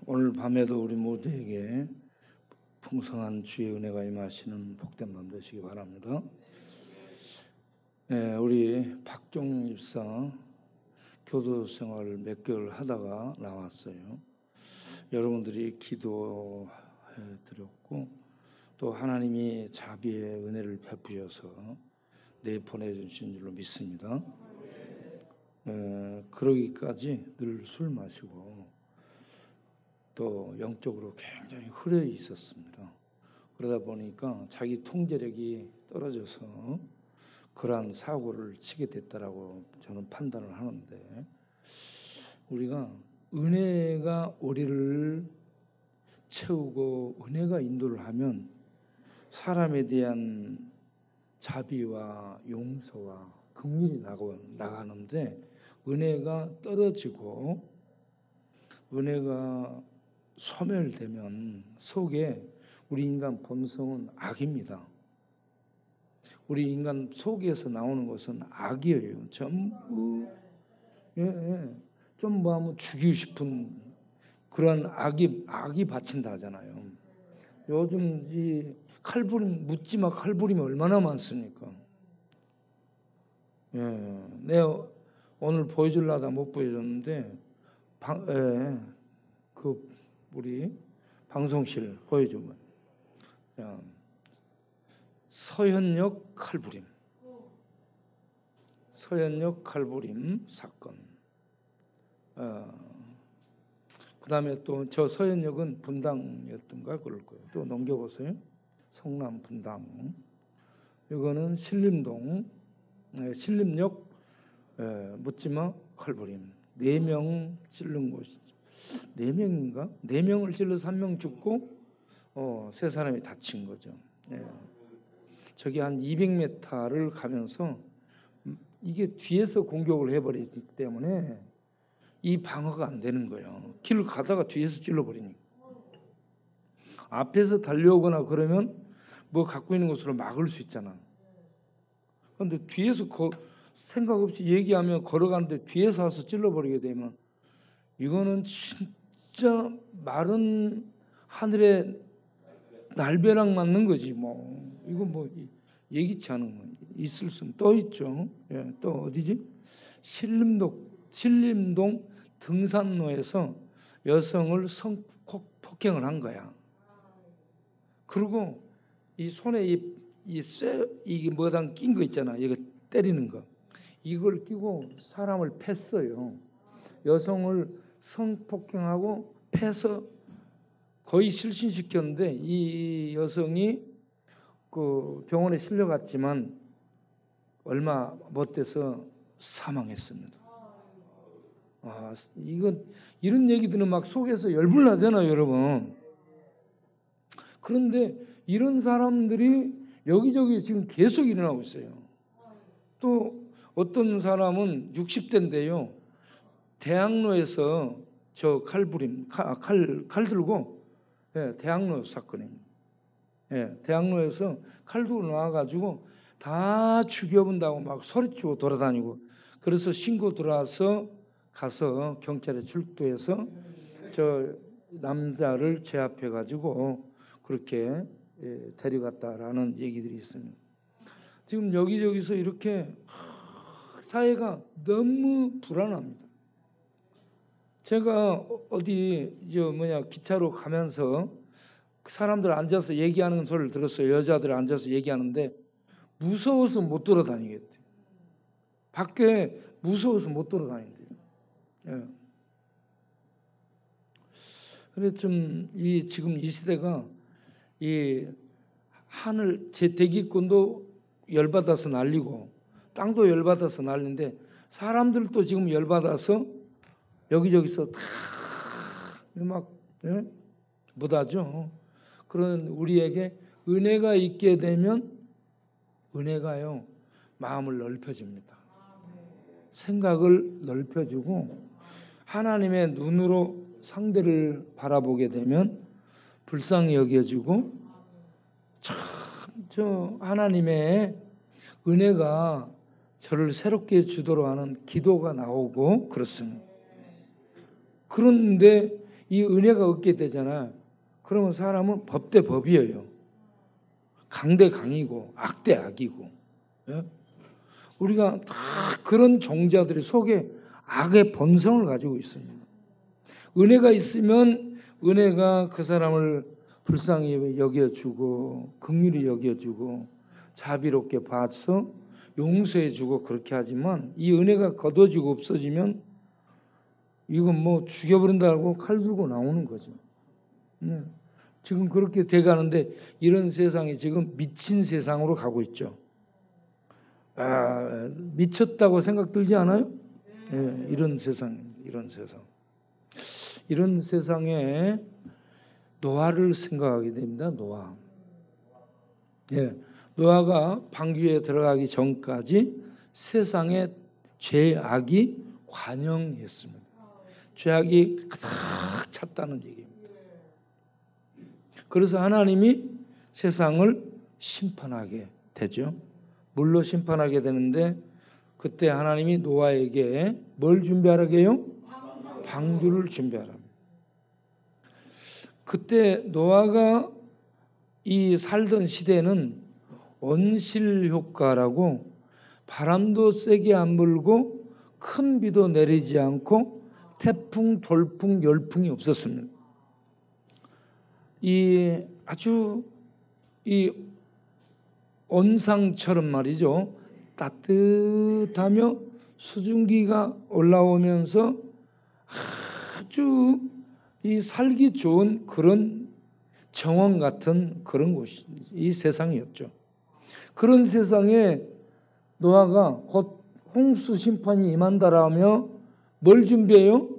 오늘 밤에도 우리 모두에게 풍성한 주의 은혜가 임하시는 복된 밤 되시기 바랍니다. 우리 박종 집사 교도 생활을 몇 개월 하다가 나왔어요. 여러분들이 기도해 드렸고 또 하나님이 자비의 은혜를 베푸셔서 내보내주신 줄로 믿습니다. 그러기까지 늘 술 마시고 또 영적으로 굉장히 흐려 있었습니다. 그러다 보니까 자기 통제력이 떨어져서 그러한 사고를 치게 됐다라고 저는 판단을 하는데, 우리가 은혜가 우리를 채우고 은혜가 인도를 하면 사람에 대한 자비와 용서와 긍휼이 나가는데, 은혜가 떨어지고 은혜가 소멸되면 속에 우리 인간 본성은 악입니다. 우리 인간 속에서 나오는 것은 악이에요. 전부 좀 뭐 하면 죽이고 싶은 그런 악이 받친다 하잖아요. 요즘 이 칼부림, 묻지마 칼부림이 얼마나 많습니까? 내가 오늘 보여주려다 못 보여줬는데 우리 방송실 보여주면 서현역 칼부림 사건. 그 다음에 또 저 서현역은 분당이었던가 그럴 거예요. 또 넘겨보세요. 성남 분당. 이거는 신림동 신림역 묻지마 칼부림. 4명 찔른 곳이죠. 4명인가? 4명을 찔러서 1명 죽고 3사람이 다친 거죠. 저기 한 200m를 가면서 이게 뒤에서 공격을 해버리기 때문에 이 방어가 안 되는 거예요. 길을 가다가 뒤에서 찔러버리니까. 앞에서 달려오거나 그러면 뭐 갖고 있는 것으로 막을 수 있잖아. 그런데 뒤에서 생각 없이 얘기하면 걸어가는데 뒤에서 와서 찔러버리게 되면 이거는 진짜 마른 하늘에 날벼락 맞는 거지 뭐. 이거 뭐 예기치 않은 거 있을 수는 또 있죠. 또 어디지? 신림동 등산로에서 여성을 성폭행을 한 거야. 그리고 이 손에 이게 뭐당 낀 거 있잖아. 이거 때리는 거. 이걸 끼고 사람을 팼어요. 여성을 성폭행하고 패서 거의 실신시켰는데 이 여성이 그 병원에 실려갔지만 얼마 못 돼서 사망했습니다. 이런 얘기 들으면 막 속에서 열불 나잖아요, 여러분. 그런데 이런 사람들이 여기저기 지금 계속 일어나고 있어요. 또 어떤 사람은 60대인데요. 대학로에서 저 칼부림, 칼 들고, 대학로 사건입니다. 대학로에서 칼 들고 나와가지고 다 죽여본다고 막 소리치고 돌아다니고, 그래서 신고 들어와서 가서 경찰에 출두해서 저 남자를 제압해가지고 그렇게 데려갔다라는 얘기들이 있습니다. 지금 여기저기서 이렇게 사회가 너무 불안합니다. 제가 어디 기차로 가면서 사람들 앉아서 얘기하는 소리를 들었어요. 여자들 앉아서 얘기하는데 무서워서 못 돌아다니겠대. 밖에 무서워서 못 돌아다닌대요. 그래서 지금 이 시대가 이 하늘 제 대기권도 열받아서 난리고 땅도 열받아서 난리인데 사람들도 지금 열받아서 여기저기서 다 막 못하죠. 그런 우리에게 은혜가 있게 되면 은혜가요 마음을 넓혀줍니다. 생각을 넓혀주고 하나님의 눈으로 상대를 바라보게 되면 불쌍히 여겨주고 참 하나님의 은혜가 저를 새롭게 주도록 하는 기도가 나오고 그렇습니다. 그런데 이 은혜가 없게 되잖아. 그러면 사람은 법 대 법이에요. 강 대 강이고 악 대 악이고. 예? 우리가 다 그런 종자들이 속에 악의 본성을 가지고 있습니다. 은혜가 있으면 은혜가 그 사람을 불쌍히 여겨주고 긍휼히 여겨주고 자비롭게 봐서 용서해주고 그렇게 하지만 이 은혜가 거둬지고 없어지면 이건 뭐 죽여버린다고 칼 들고 나오는 거죠. 네. 지금 그렇게 돼가는데 이런 세상이 지금 미친 세상으로 가고 있죠. 미쳤다고 생각 들지 않아요? 네, 이런 세상. 이런 세상에 노아를 생각하게 됩니다. 노아. 예, 노아가 방주에 들어가기 전까지 세상에 죄악이 관영했습니다. 죄악이 가득 찼다는 얘기입니다. 그래서 하나님이 세상을 심판하게 되죠. 물로 심판하게 되는데 그때 하나님이 노아에게 뭘 준비하라고 해요? 방주를 준비하라. 그때 노아가 이 살던 시대는 온실 효과라고 바람도 세게 안 불고 큰 비도 내리지 않고 태풍, 돌풍, 열풍이 없었습니다. 아주 온상처럼 말이죠. 따뜻하며 수증기가 올라오면서 아주 살기 좋은 그런 정원 같은 그런 곳이 이 세상이었죠. 그런 세상에 노아가 곧 홍수 심판이 임한다라며 뭘 준비해요?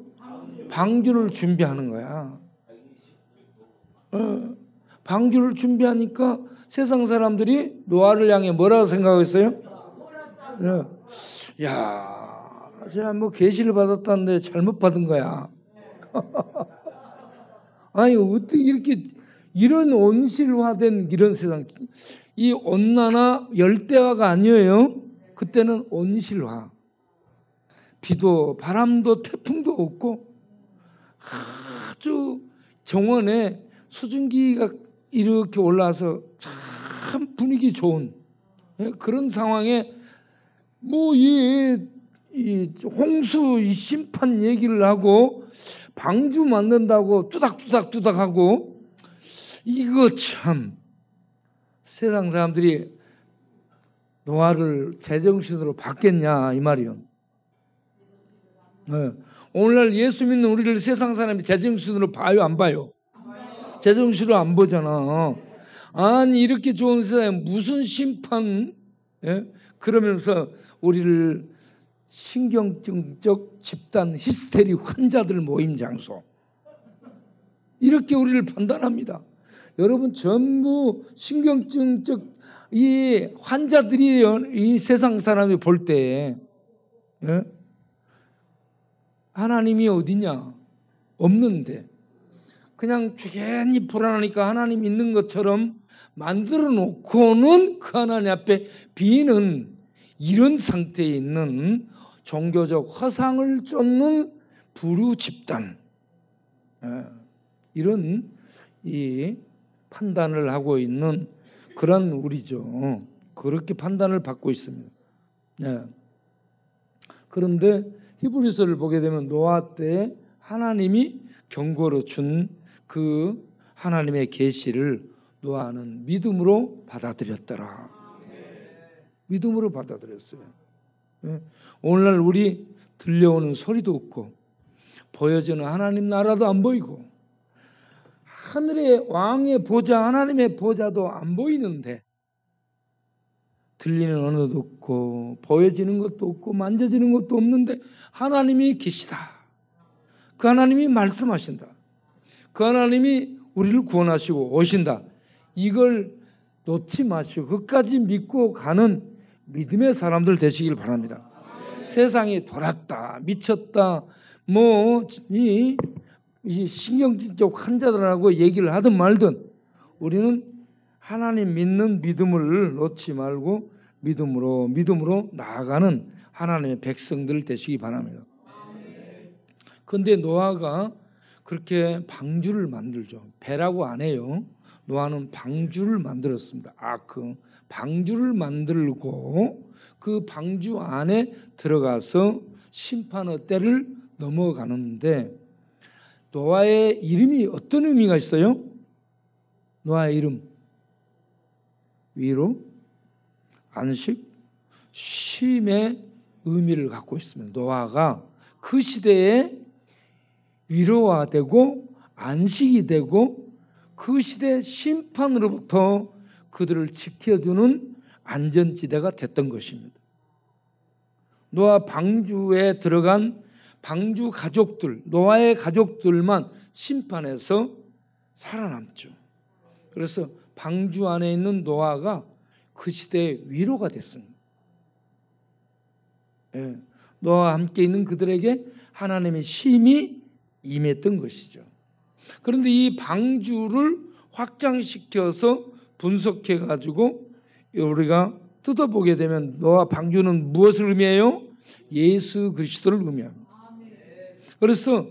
방주를 준비하는 거야. 방주를 준비하니까 세상 사람들이 노아를 향해 뭐라고 생각했어요? 야, 제가 뭐 계시를 받았다는데 잘못 받은 거야. 아니 어떻게 이렇게 이런 온실화된 이런 세상, 이 온난화 열대화가 아니에요. 그때는 온실화. 비도 바람도 태풍도 없고 아주 정원에 수증기가 이렇게 올라와서 참 분위기 좋은 그런 상황에 뭐 이 홍수 이 심판 얘기를 하고 방주 만든다고 뚜닥하고 이거 참 세상 사람들이 노아를 제정신으로 받겠냐 이 말이요. 네. 오늘날 예수 믿는 우리를 세상 사람이 제정신으로 봐요 안 봐요? 제정신으로 안 보잖아. 아니 이렇게 좋은 세상에 무슨 심판? 예? 그러면서 우리를 신경증적 집단 히스테리 환자들 모임 장소 이렇게 우리를 판단합니다. 여러분 전부 신경증적 이 환자들이에요. 이 세상 사람이 볼 때 예? 하나님이 어디냐? 없는데 그냥 괜히 불안하니까 하나님 있는 것처럼 만들어 놓고는 그 하나님 앞에 비는 이런 상태에 있는 종교적 허상을 쫓는 부류 집단, 이런 이 판단을 하고 있는 그런 우리죠. 그렇게 판단을 받고 있습니다. 그런데 히브리서를 보게 되면 노아 때 하나님이 경고로 준 그 하나님의 계시를 노아는 믿음으로 받아들였더라. 믿음으로 받아들였어요. 오늘날 우리 들려오는 소리도 없고 보여지는 하나님 나라도 안 보이고 하늘의 왕의 보좌 하나님의 보좌도 안 보이는데 들리는 언어도 없고 보여지는 것도 없고 만져지는 것도 없는데 하나님이 계시다. 그 하나님이 말씀하신다. 그 하나님이 우리를 구원하시고 오신다. 이걸 놓지 마시고 끝까지 믿고 가는 믿음의 사람들 되시길 바랍니다. 세상이 돌았다, 미쳤다, 이 신경질적 환자들하고 얘기를 하든 말든 우리는 하나님 믿는 믿음을 놓지 말고 믿음으로 나아가는 하나님의 백성들 되시기 바랍니다. 그런데 노아가 그렇게 방주를 만들죠. 배라고 안 해요. 노아는 방주를 만들었습니다. 아크. 방주를 만들고 그 방주 안에 들어가서 심판의 때를 넘어가는데, 노아의 이름이 어떤 의미가 있어요? 노아의 이름. 위로, 안식, 쉼의 의미를 갖고 있습니다. 노아가 그 시대에 위로가 되고 안식이 되고 그 시대 심판으로부터 그들을 지켜주는 안전지대가 됐던 것입니다. 노아 방주에 들어간 방주 가족들, 노아의 가족들만 심판에서 살아남죠. 그래서 방주 안에 있는 노아가 그 시대의 위로가 됐습니다. 예, 노아와 함께 있는 그들에게 하나님의 쉼이 임했던 것이죠. 그런데 이 방주를 확장시켜서 분석해가지고 우리가 뜯어보게 되면 노아 방주는 무엇을 의미해요? 예수 그리스도를 의미합니다. 그래서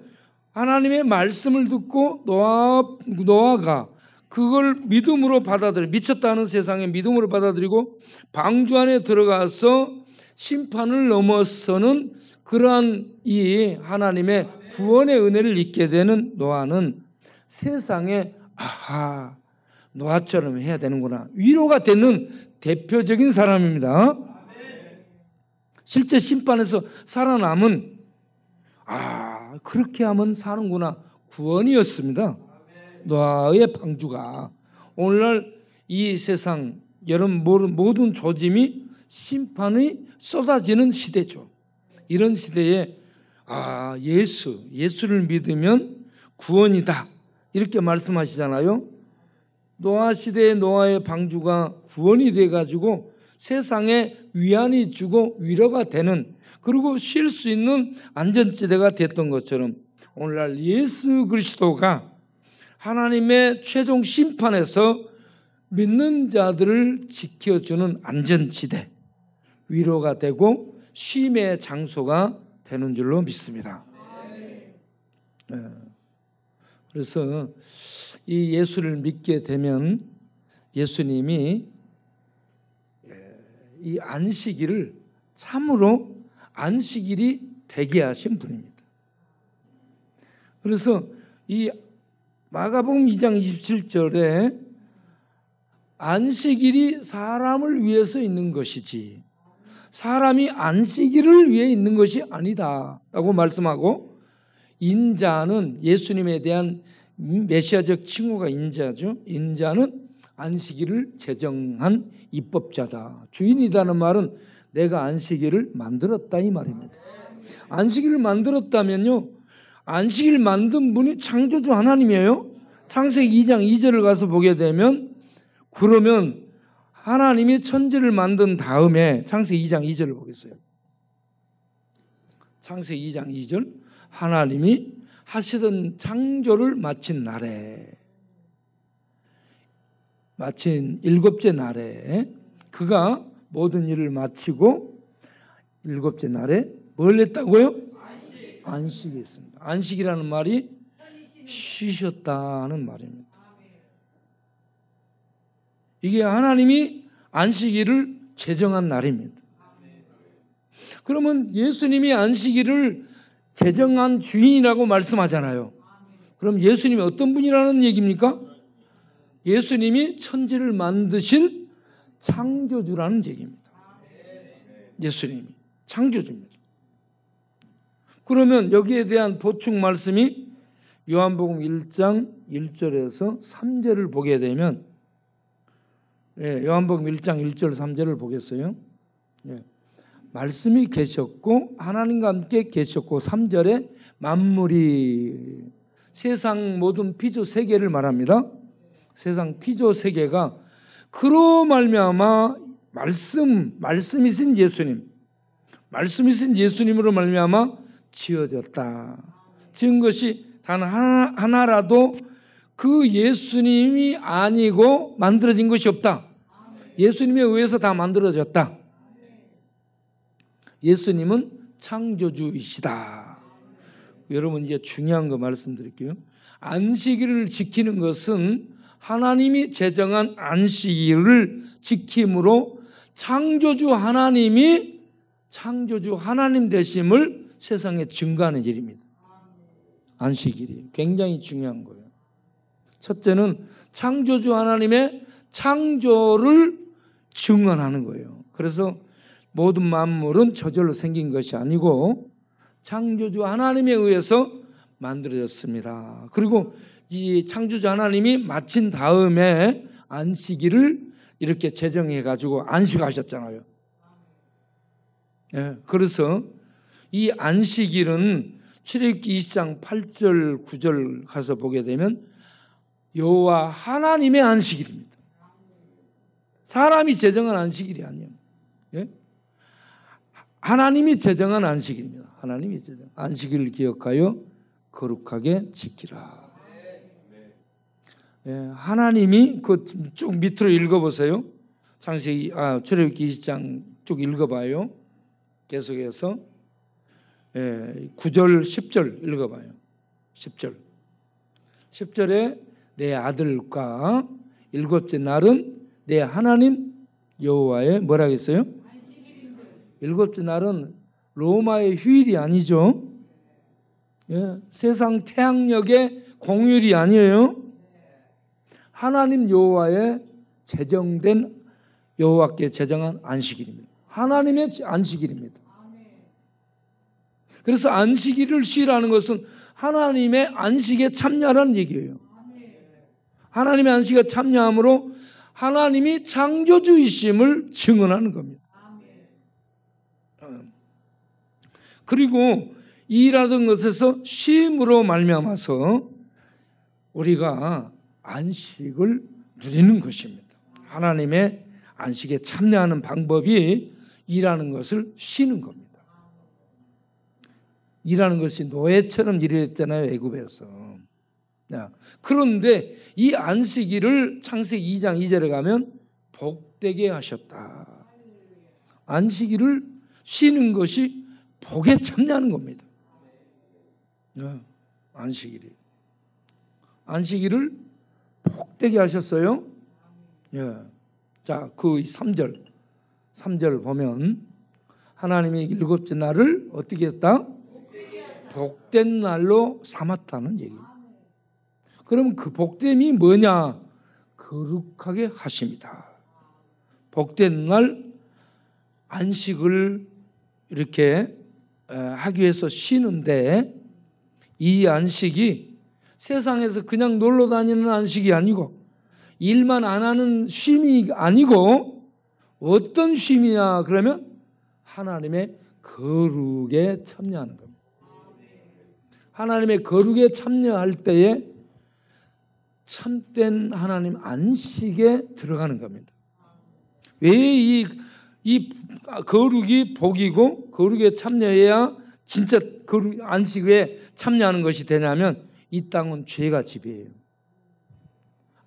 하나님의 말씀을 듣고 노아가 그걸 믿음으로 받아들여, 미쳤다는 세상에 믿음으로 받아들이고 방주 안에 들어가서 심판을 넘어서는 그러한 이 하나님의 구원의 은혜를 잊게 되는 노아는 세상에 아하, 노아처럼 해야 되는구나, 위로가 되는 대표적인 사람입니다. 실제 심판에서 살아남은, 그렇게 하면 사는구나, 구원이었습니다. 노아의 방주가. 오늘날 이 세상 여러분 모든 조짐이 심판이 쏟아지는 시대죠. 이런 시대에 예수를 믿으면 구원이다, 이렇게 말씀하시잖아요. 노아 시대의 노아의 방주가 구원이 돼가지고 세상에 위안이 주고 위로가 되는, 그리고 쉴 수 있는 안전지대가 됐던 것처럼 오늘날 예수 그리스도가 하나님의 최종 심판에서 믿는 자들을 지켜주는 안전지대, 위로가 되고 쉼의 장소가 되는 줄로 믿습니다. 그래서 이 예수를 믿게 되면 예수님이 이 안식일을 참으로 안식일이 되게 하신 분입니다. 그래서 이 마가복음 2장 27절에 안식일이 사람을 위해서 있는 것이지 사람이 안식일을 위해 있는 것이 아니다 라고 말씀하고, 인자는 예수님에 대한 메시아적 칭호가 인자죠. 인자는 안식일을 제정한 입법자다. 주인이라는 말은 내가 안식일을 만들었다 이 말입니다. 안식일을 만들었다면요, 안식일 만든 분이 창조주 하나님이에요. 창세기 2장 2절을 가서 보게 되면, 그러면 하나님이 천지를 만든 다음에, 창세기 2장 2절을 보겠어요. 창세기 2장 2절, 하나님이 하시던 창조를 마친 날에, 마친 일곱째 날에 그가 모든 일을 마치고 일곱째 날에 뭘 했다고요? 안식이 있습니다. 안식이라는 말이 쉬셨다는 말입니다. 이게 하나님이 안식일을 제정한 날입니다. 그러면 예수님이 안식일을 제정한 주인이라고 말씀하잖아요. 그럼 예수님이 어떤 분이라는 얘기입니까? 예수님이 천지를 만드신 창조주라는 얘기입니다. 예수님이 창조주입니다. 그러면 여기에 대한 보충 말씀이 요한복음 1장 1절에서 3절을 보게 되면, 요한복음 1장 1절 3절을 보겠어요. 말씀이 계셨고 하나님과 함께 계셨고, 3절에 만물이, 세상 모든 피조 세계를 말합니다. 세상 피조 세계가 그로 말미암아 말씀이신 예수님으로 말미암아 지어졌다. 지은 것이 단 하나라도 그 예수님이 아니고 만들어진 것이 없다. 예수님에 의해서 다 만들어졌다. 예수님은 창조주이시다. 여러분 이제 중요한 거 말씀드릴게요. 안식일을 지키는 것은 하나님이 제정한 안식일을 지킴으로 창조주 하나님 되심을 세상에 증거하는 일입니다. 안식일이 굉장히 중요한 거예요. 첫째는 창조주 하나님의 창조를 증언하는 거예요. 그래서 모든 만물은 저절로 생긴 것이 아니고 창조주 하나님에 의해서 만들어졌습니다. 그리고 이 창조주 하나님이 마친 다음에 안식일을 이렇게 제정해 가지고 안식하셨잖아요. 예, 그래서 이 안식일은 출애굽기 20장 8절 9절 가서 보게 되면 여호와 하나님의 안식일입니다. 사람이 제정한 안식일이 아니에요. 예? 하나님이 제정한 안식일입니다. 하나님이 제정 안식일을 기억하여 거룩하게 지키라. 예, 하나님이 그 쭉 밑으로 읽어보세요. 창세기 출애굽기 20장 쭉 읽어봐요. 계속해서 9절 10절 읽어봐요. 10절에 내 아들과 일곱째 날은 내 하나님 여호와의 뭐라고 했어요? 일곱째 날은 로마의 휴일이 아니죠. 예, 세상 태양력의 공휴일이 아니에요. 하나님 여호와의 제정된 여호와께 제정한 안식일입니다. 하나님의 안식일입니다. 그래서 안식일을 쉬라는 것은 하나님의 안식에 참여하라는 얘기예요. 하나님의 안식에 참여함으로 하나님이 창조주이심을 증언하는 겁니다. 그리고 일하던 것에서 쉼으로 말미암아서 우리가 안식을 누리는 것입니다. 하나님의 안식에 참여하는 방법이 일하는 것을 쉬는 겁니다. 일하는 것이 노예처럼 일했잖아요, 애굽에서. 그런데 이 안식일을 창세기 2장 2절에 가면 복되게 하셨다. 안식일을 쉬는 것이 복에 참여하는 겁니다. 안식일을 복되게 하셨어요. 자, 그 3절 보면 하나님이 일곱째 날을 어떻게 했다? 복된 날로 삼았다는 얘기입니다. 그럼 그 복됨이 뭐냐? 거룩하게 하십니다. 복된 날 안식을 이렇게 하기 위해서 쉬는데 이 안식이 세상에서 그냥 놀러 다니는 안식이 아니고 일만 안 하는 쉼이 아니고 어떤 쉼이냐 그러면 하나님의 거룩에 참여하는 겁니다. 하나님의 거룩에 참여할 때에 참된 하나님 안식에 들어가는 겁니다. 왜 이 거룩이 복이고 거룩에 참여해야 진짜 거룩 안식에 참여하는 것이 되냐면 이 땅은 죄가 지배해요.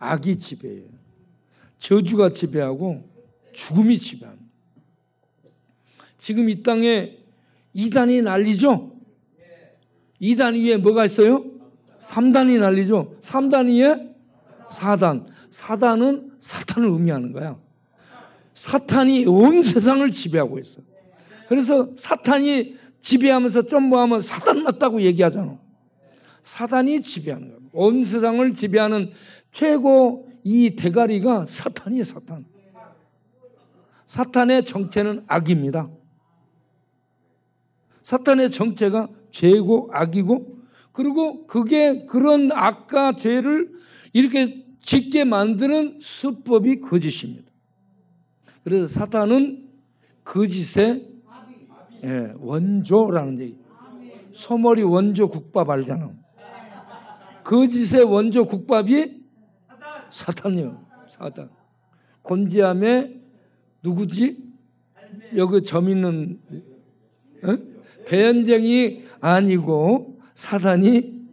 악이 지배해요. 저주가 지배하고 죽음이 지배합니다. 지금 이 땅에 이단이 난리죠. 이단 위에 뭐가 있어요? 3단이 난리죠. 3단 위에 사단. 사단은 사탄을 의미하는 거야. 사탄이 온 세상을 지배하고 있어. 그래서 사탄이 지배하면서 점보하면 사단 맞다고 얘기하잖아. 사단이 지배하는 거야. 온 세상을 지배하는 최고 이 대가리가 사탄이에요. 사탄. 사탄의 정체는 악입니다. 사탄의 정체가 죄고 악이고 그리고 그게 그런 악과 죄를 이렇게 짓게 만드는 수법이 거짓입니다. 그래서 사탄은 거짓의 원조라는 얘기. 소머리 원조 국밥 알잖아. 거짓의 원조 국밥이 사탄이요. 사탄. 곤지암에 누구지? 여기 점 있는 배현정이 아니고 사단이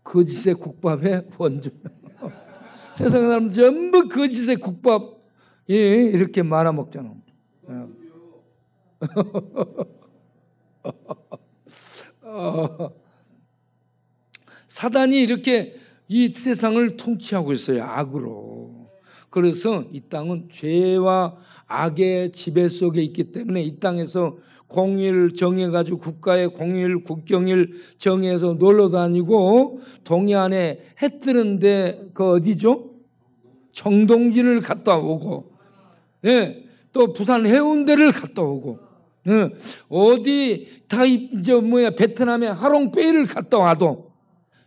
거짓의 국밥의 원조. 세상 사람 전부 거짓의 국밥 이렇게 말아먹잖아. 사단이 이렇게 이 세상을 통치하고 있어요. 악으로. 그래서 이 땅은 죄와 악의 지배 속에 있기 때문에 이 땅에서 공의를 정해가지고 국가의 공의를 국경을 정해서 놀러 다니고 동해안에 해 뜨는데 그 어디죠? 정동진을 갔다 오고, 예, 또 부산 해운대를 갔다 오고, 예, 어디 다 베트남의 하롱베이를 갔다 와도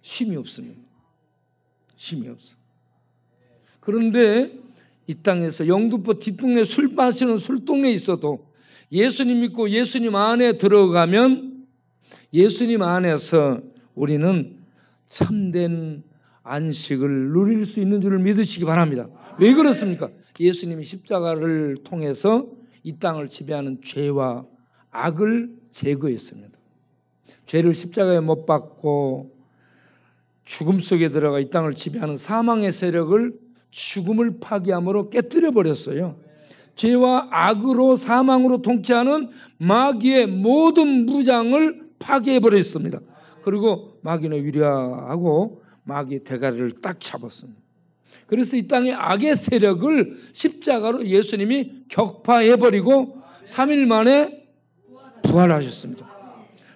쉼이 없습니다. 쉼이 없어. 그런데 이 땅에서 영등포 뒷동네 술 마시는 술동네에 있어도 예수님 믿고 예수님 안에 들어가면 예수님 안에서 우리는 참된 안식을 누릴 수 있는 줄을 믿으시기 바랍니다. 왜 그렇습니까? 예수님이 십자가를 통해서 이 땅을 지배하는 죄와 악을 제거했습니다. 죄를 십자가에 못 박고 죽음 속에 들어가 이 땅을 지배하는 사망의 세력을 죽음을 파괴함으로 깨뜨려 버렸어요. 죄와 악으로 사망으로 통치하는 마귀의 모든 무장을 파괴해 버렸습니다. 그리고 마귀는 위대하고 마귀의 대가리를 딱 잡았습니다. 그래서 이 땅의 악의 세력을 십자가로 예수님이 격파해 버리고 3일 만에 부활하셨습니다.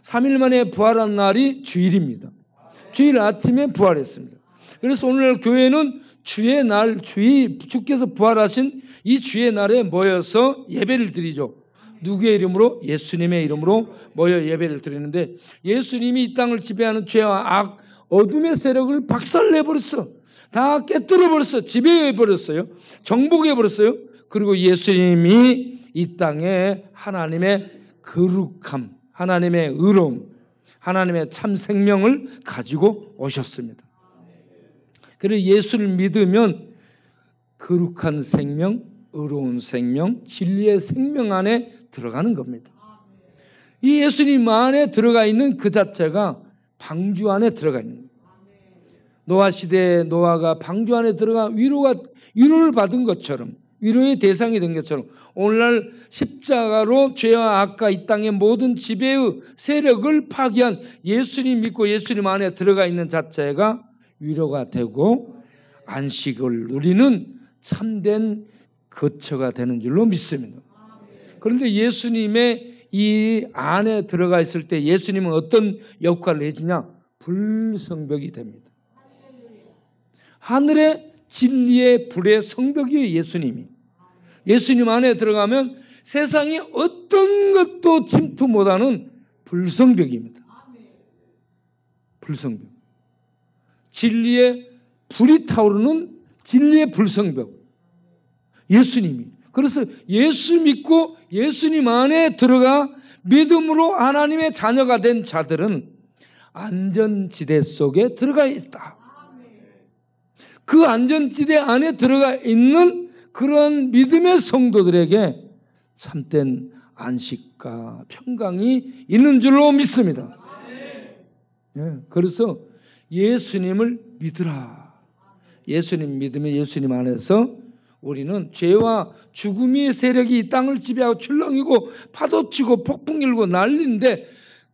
3일 만에 부활한 날이 주일입니다. 주일 아침에 부활했습니다. 그래서 오늘 교회는 주의 날, 주께서 부활하신 이 주의 날에 모여서 예배를 드리죠. 누구의 이름으로? 예수님의 이름으로 모여 예배를 드리는데, 예수님이 이 땅을 지배하는 죄와 악, 어둠의 세력을 박살내버렸어. 다 깨뜨려버렸어. 지배해버렸어요. 정복해버렸어요. 그리고 예수님이 이 땅에 하나님의 거룩함, 하나님의 의로움, 하나님의 참 생명을 가지고 오셨습니다. 그래서 예수를 믿으면 거룩한 생명, 의로운 생명, 진리의 생명 안에 들어가는 겁니다. 이 예수님 안에 들어가 있는 그 자체가 방주 안에 들어가 있는 거예요. 노아 시대에 노아가 방주 안에 들어가 위로를 받은 것처럼, 위로의 대상이 된 것처럼 오늘날 십자가로 죄와 악과 이 땅의 모든 지배의 세력을 파괴한 예수님 믿고 예수님 안에 들어가 있는 자체가 위로가 되고 안식을 누리는 참된 거처가 되는 줄로 믿습니다. 그런데 예수님의 이 안에 들어가 있을 때 예수님은 어떤 역할을 해주냐? 불성벽이 됩니다. 하늘의 진리의 불의 성벽이에요. 예수님 안에 들어가면 세상이 어떤 것도 침투 못하는 불성벽입니다. 불성벽. 진리의 불이 타오르는 진리의 불성벽. 예수님이. 그래서 예수 믿고 예수님 안에 들어가 믿음으로 하나님의 자녀가 된 자들은 안전지대 속에 들어가 있다. 그 안전지대 안에 들어가 있는 그런 믿음의 성도들에게 참된 안식과 평강이 있는 줄로 믿습니다. 그래서 예수님을 믿으라. 예수님 믿으면 예수님 안에서 우리는 죄와 죽음의 세력이 이 땅을 지배하고 출렁이고 파도치고 폭풍 일고 난리인데,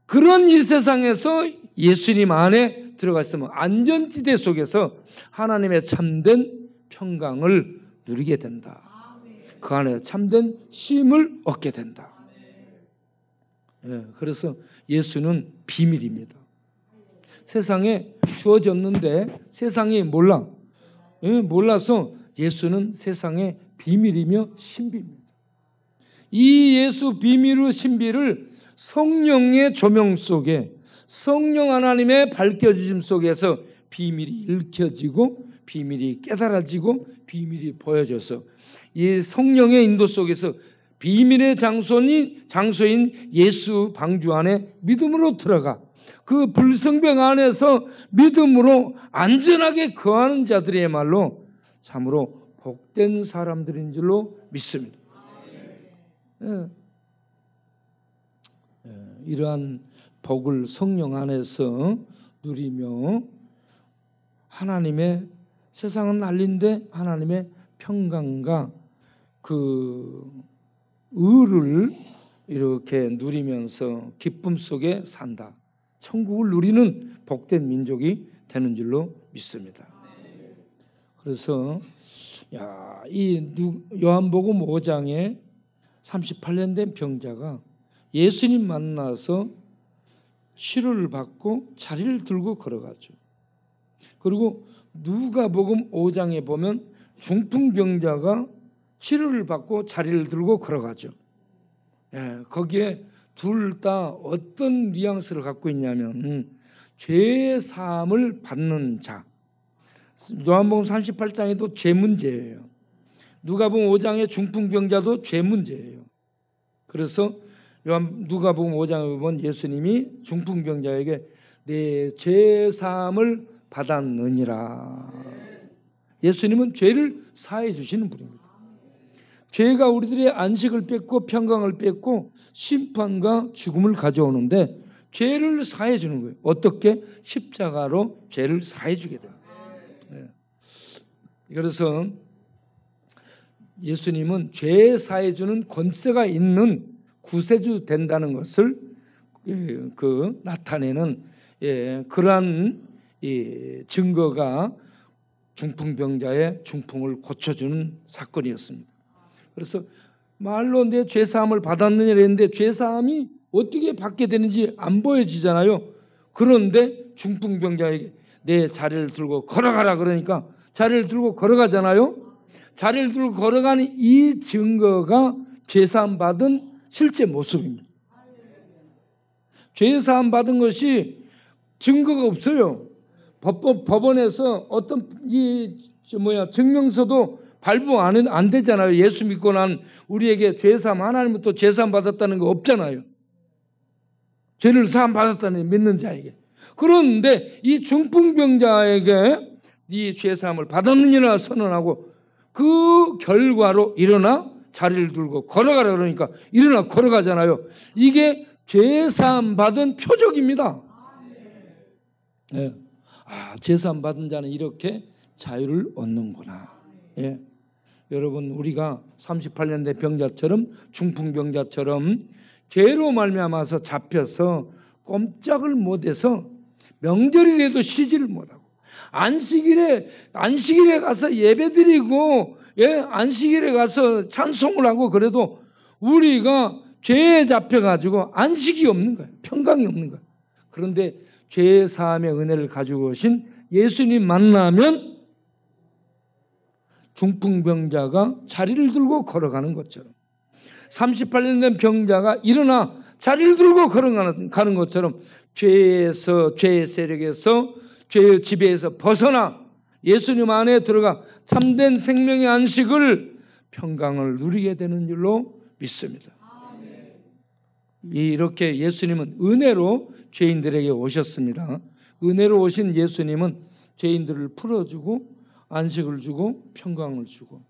그런 이 세상에서 예수님 안에 들어가 있으면 안전지대 속에서 하나님의 참된 평강을 누리게 된다. 그 안에 참된 쉼을 얻게 된다. 그래서 예수는 비밀입니다. 세상에 주어졌는데 세상이 몰라서 예수는 세상의 비밀이며 신비입니다. 이 예수 비밀의 신비를 성령의 조명 속에, 성령 하나님의 밝혀주심 속에서 비밀이 읽혀지고 비밀이 깨달아지고 비밀이 보여져서 이 성령의 인도 속에서 비밀의 장소인 예수 방주 안에 믿음으로 들어가 그 불성벽 안에서 믿음으로 안전하게 거하는 자들이야말로 참으로 복된 사람들인 줄로 믿습니다. 이러한 복을 성령 안에서 누리며 하나님의, 세상은 난리인데 하나님의 평강과 그 의를 이렇게 누리면서 기쁨 속에 산다. 천국을 누리는 복된 민족이 되는 줄로 믿습니다. 그래서 이 요한복음 5장에 38년 된 병자가 예수님 만나서 치료를 받고 자리를 들고 걸어가죠. 그리고 누가복음 5장에 보면 중풍병자가 치료를 받고 자리를 들고 걸어가죠. 거기에 둘 다 어떤 뉘앙스를 갖고 있냐면 죄 사함을 받는 자. 요한복음 38장에도 죄 문제예요. 누가복음 5장의 중풍병자도 죄 문제예요. 그래서 누가복음 5장에 보면 예수님이 중풍병자에게 내 죄 사함을 받았느니라. 예수님은 죄를 사해 주시는 분입니다. 죄가 우리들의 안식을 뺏고 평강을 뺏고 심판과 죽음을 가져오는데 죄를 사해 주는 거예요. 어떻게? 십자가로 죄를 사해 주게 됩니다. 그래서 예수님은 죄 사해 주는 권세가 있는 구세주 된다는 것을 나타내는 그러한 증거가 중풍병자의 중풍을 고쳐주는 사건이었습니다. 그래서 말로 내 죄사함을 받았느냐 했는데 죄사함이 어떻게 받게 되는지 안 보여지잖아요. 그런데 중풍병자에게 내 자리를 들고 걸어가라 그러니까 자리를 들고 걸어가잖아요. 자리를 들고 걸어가는 이 증거가 죄사함 받은 실제 모습입니다. 죄사함 받은 것이 증거가 없어요. 법원에서 어떤 증명서도 발부 안 되잖아요. 예수 믿고 난 우리에게 죄사함, 하나님부터 죄사함 받았다는 거 없잖아요. 죄를 사함 받았다는 믿는 자에게. 그런데 이 중풍병자에게 네 죄사함을 받았느니라 선언하고 그 결과로 일어나 자리를 들고 걸어가라 그러니까 일어나 걸어가잖아요. 이게 죄사함 받은 표적입니다. 죄사함 받은 자는 이렇게 자유를 얻는구나. 여러분 우리가 38년 된 병자처럼 중풍병자처럼 죄로 말미암아서 잡혀서 꼼짝을 못해서 명절이 돼도 쉬지를 못하고 안식일에 가서 예배드리고 안식일에 가서 찬송을 하고 그래도 우리가 죄에 잡혀가지고 안식이 없는 거예요. 평강이 없는 거예요. 그런데 죄 사함의 은혜를 가지고 오신 예수님 만나면 중풍병자가 자리를 들고 걸어가는 것처럼 38년 된 병자가 일어나 자리를 들고 걸어가는 것처럼 죄의 세력에서 죄의 지배에서 벗어나 예수님 안에 들어가 참된 생명의 안식을 평강을 누리게 되는 줄로 믿습니다. 이렇게 예수님은 은혜로 죄인들에게 오셨습니다. 은혜로 오신 예수님은 죄인들을 풀어주고 안식을 주고 평강을 주고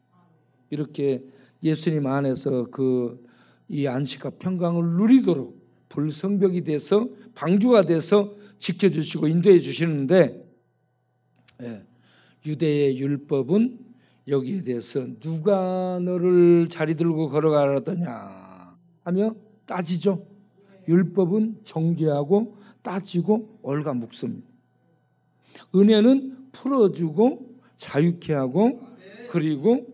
이렇게 예수님 안에서 이 안식과 평강을 누리도록 불성벽이 돼서 방주가 돼서 지켜주시고 인도해 주시는데 유대의 율법은 여기에 대해서 누가 너를 자리 들고 걸어가라더냐 하며 따지죠. 율법은 정죄하고 따지고 얽아먹습니다. 은혜는 풀어주고 자유케 하고 그리고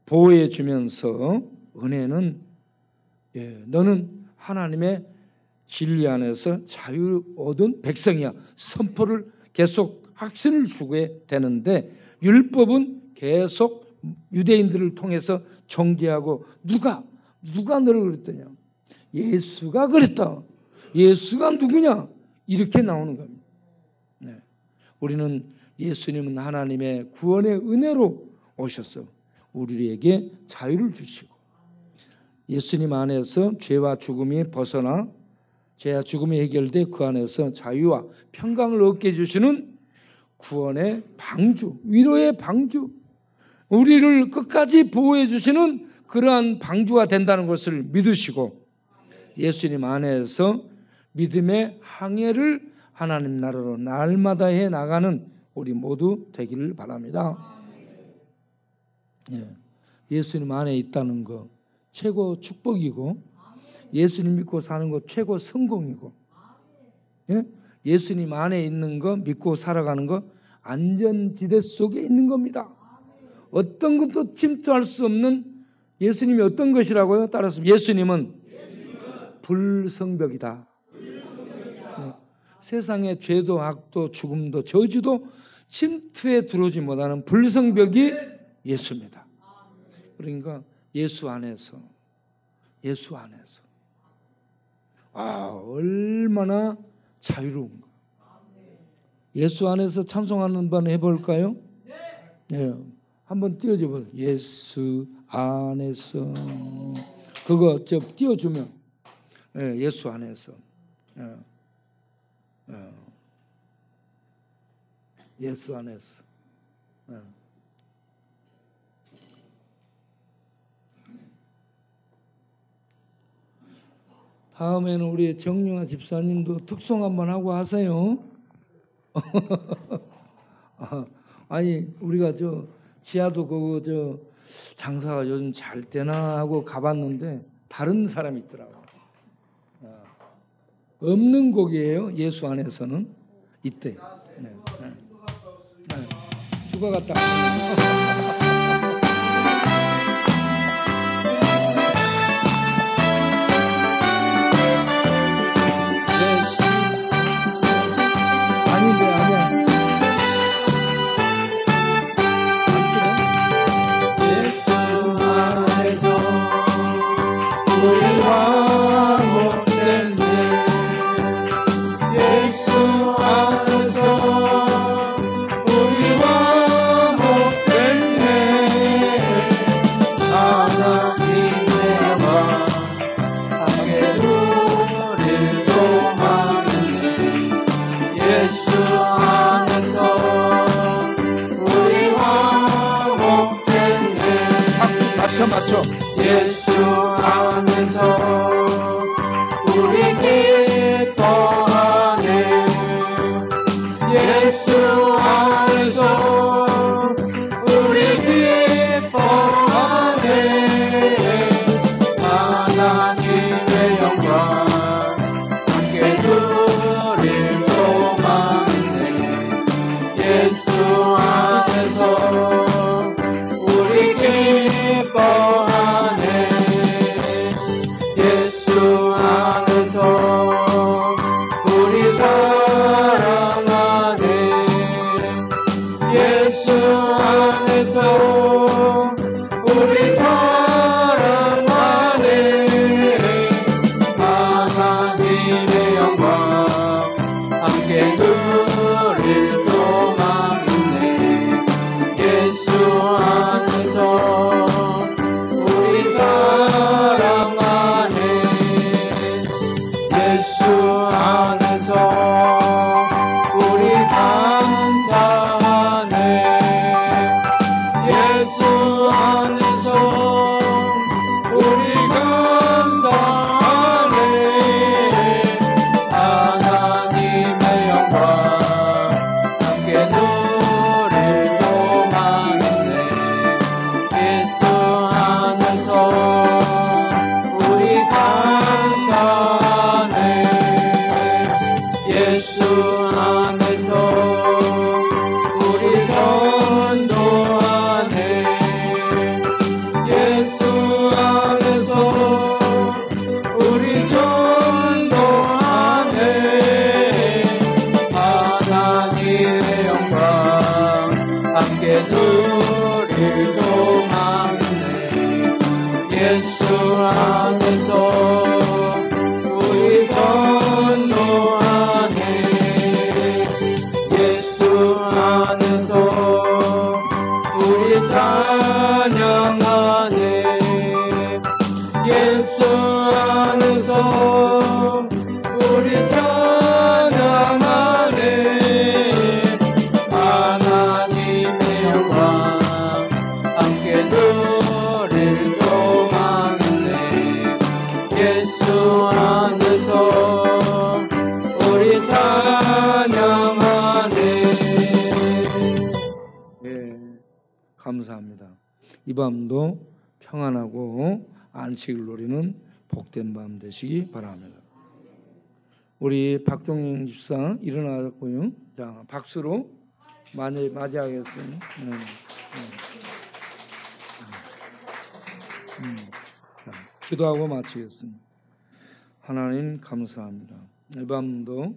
보호해 주면서 은혜는 너는 하나님의 진리 안에서 자유 얻은 백성이야. 선포를 계속 확신을 주게 되는데 율법은 계속 유대인들을 통해서 정죄하고 누가 너를 그랬더냐. 예수가 그랬다. 예수가 누구냐? 이렇게 나오는 겁니다. 우리는 예수님은 하나님의 구원의 은혜로 오셔서 우리에게 자유를 주시고 예수님 안에서 죄와 죽음이 벗어나 죄와 죽음이 해결돼 그 안에서 자유와 평강을 얻게 해주시는 구원의 방주, 위로의 방주, 우리를 끝까지 보호해 주시는 그러한 방주가 된다는 것을 믿으시고 예수님 안에서 믿음의 항해를 하나님 나라로 날마다 해 나가는 우리 모두 되기를 바랍니다. 예수님 안에 있다는 것 최고 축복이고 예수님 믿고 사는 것 최고 성공이고 예수님 안에 있는 거, 믿고 살아가는 거, 안전지대 속에 있는 겁니다. 어떤 것도 침투할 수 없는 예수님이 어떤 것이라고요? 따라서 예수님은 불성벽이다. 네. 세상의 죄도 악도 죽음도 저주도 침투에 들어오지 못하는 불성벽이 예수입니다. 그러니까 예수 안에서 얼마나 자유로운가. 예수 안에서 찬송하는 번 해볼까요? 네. 한번 띄워줘 보세요. 예수 안에서. 그거 띄워주면 예수 안에서. 예수 안에서. 다음에는 우리 정용아 집사님도 특송 한번 하고 하세요. 아니 우리가 지하도 그거 장사가 요즘 잘 되나 하고 가봤는데 다른 사람이 있더라고. 없는 곡이에요. 예수 안에서는 이때. 네. 휴가 갔다. 맞죠? 예수 안에서 우리 기뻐하네. 예수 안에서 우리 기뻐하네. 하나님의 영광 함께 누릴 소망이네. 예수 안에서 우리 기뻐하네. 예수 안에서 우리 사랑하네. 예수 안에서 우리 사랑하네. 하나님의 영광 함께 누릴 소망이네. 예수 안에서 우리 사랑하네. 예수 안에서 우리 감사하네. 예수 안에서 우리 감사하네. 하나님의 영광 함께 누릴 소망이네. 예수 안에서 우리 감사하네. 예수 안에서 우리 전도하네. 예수 안에서 우리 전도하네. 하나님의 영광 함께 누릴 소망이네. 예수 안에서 우리 전도하네. 예수 안에서 우리 찬양하네. 예수 안에서 우리 찬양하네. 하나님의 영광 함께 누릴 소망이네. 예수 안에서 우리 찬양하네. 예, 감사합니다. 이 밤도 평안하고 안식을 누리는 복된 밤 되시기 바랍니다. 우리 박종영 집사 일어나고요. 자, 박수로 맞이하겠습니다. 자, 기도하고 마치겠습니다. 하나님 감사합니다. 이 밤도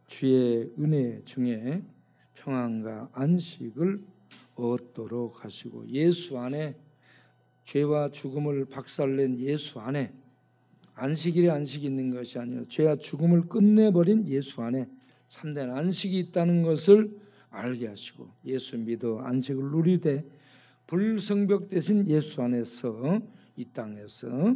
주의 은혜 중에 평안과 안식을 얻도록 하시고 예수 안에 죄와 죽음을 박살낸 예수 안에 안식일에 안식이 있는 것이 아니요 죄와 죽음을 끝내버린 예수 안에 참된 안식이 있다는 것을 알게 하시고 예수 믿어 안식을 누리되 불성벽 대신 예수 안에서 이 땅에서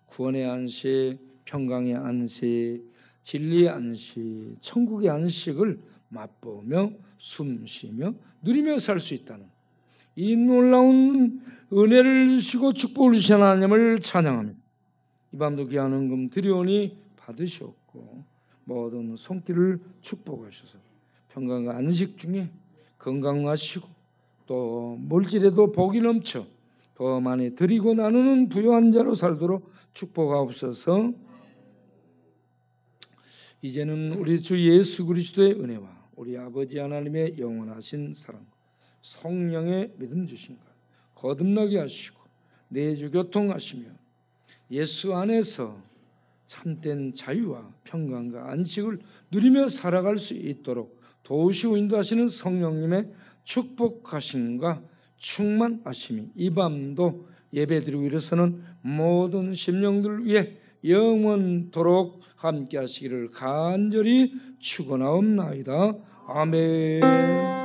구원의 안식, 평강의 안식, 진리의 안식, 천국의 안식을 맛보며 숨쉬며 누리며 살 수 있다는 이 놀라운 은혜를 주시고 축복을 주신 하나님을 찬양합니다. 이 밤도 귀한 헌금 드리오니 받으셨고 모든 손길을 축복하셔서 평강과 안식 중에 건강하시고 또 물질에도 복이 넘쳐 더 많이 드리고 나누는 부유한 자로 살도록 축복하옵소서. 이제는 우리 주 예수 그리스도의 은혜와 우리 아버지 하나님의 영원하신 사랑 성령의 믿음 주신가 거듭나게 하시고 내주 교통하시며 예수 안에서 참된 자유와 평강과 안식을 누리며 살아갈 수 있도록 도우시고 인도하시는 성령님의 축복하심과 충만하심이 이 밤도 예배드리고 일어서는 모든 심령들 위해 영원토록 함께 하시기를 간절히 축원하옵나이다. 아멘.